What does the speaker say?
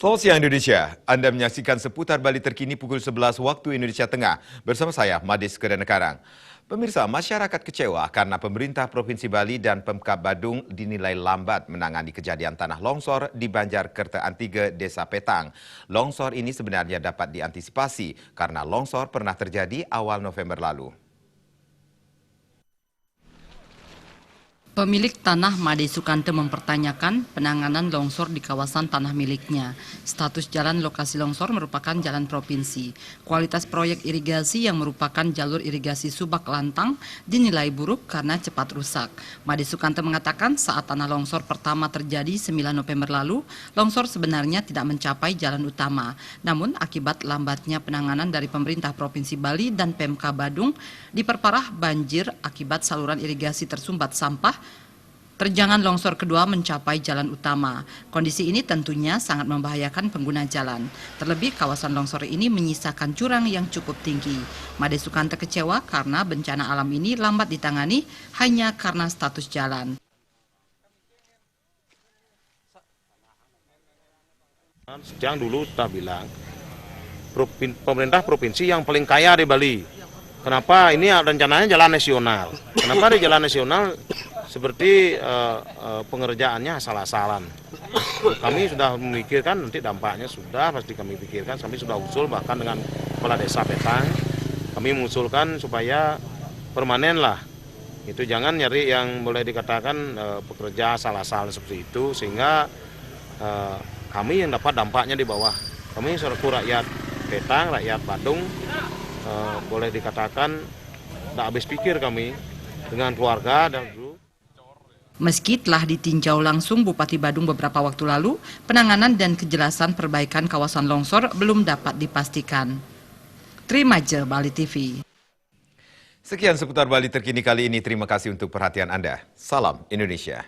Selamat siang Indonesia, Anda menyaksikan seputar Bali terkini pukul 11 waktu Indonesia Tengah. Bersama saya, Madis Kedanekarang. Pemirsa, masyarakat kecewa karena pemerintah Provinsi Bali dan Pemkab Badung dinilai lambat menangani kejadian tanah longsor di Banjar Kertaan 3, Desa Petang. Longsor ini sebenarnya dapat diantisipasi karena longsor pernah terjadi awal November lalu. Pemilik tanah Made Sukante mempertanyakan penanganan longsor di kawasan tanah miliknya. Status jalan lokasi longsor merupakan jalan provinsi. Kualitas proyek irigasi yang merupakan jalur irigasi Subak Lantang dinilai buruk karena cepat rusak. Made Sukante mengatakan saat tanah longsor pertama terjadi 9 November lalu, longsor sebenarnya tidak mencapai jalan utama. Namun akibat lambatnya penanganan dari pemerintah Provinsi Bali dan Pemkab Badung, diperparah banjir akibat saluran irigasi tersumbat sampah. Terjangan longsor kedua mencapai jalan utama. Kondisi ini tentunya sangat membahayakan pengguna jalan. Terlebih kawasan longsor ini menyisakan jurang yang cukup tinggi. Made Sukante kecewa karena bencana alam ini lambat ditangani hanya karena status jalan. Yang dulu sudah bilang, pemerintah provinsi yang paling kaya di Bali. Kenapa ini rencananya jalan nasional? Kenapa di jalan nasional seperti pengerjaannya asal-asalan? Kami sudah memikirkan nanti dampaknya sudah pasti kami pikirkan. Kami sudah usul bahkan dengan kepala desa Petang. Kami mengusulkan supaya permanen lah. Itu jangan nyari yang boleh dikatakan pekerja asal-asalan seperti itu sehingga kami yang dapat dampaknya di bawah. Kami selaku rakyat Petang, rakyat Badung boleh dikatakan tidak habis pikir kami dengan keluarga dan grup. Meski telah ditinjau langsung Bupati Badung beberapa waktu lalu, penanganan dan kejelasan perbaikan kawasan longsor belum dapat dipastikan. Trimaje Bali TV. Sekian seputar Bali terkini kali ini. Terima kasih untuk perhatian Anda. Salam Indonesia.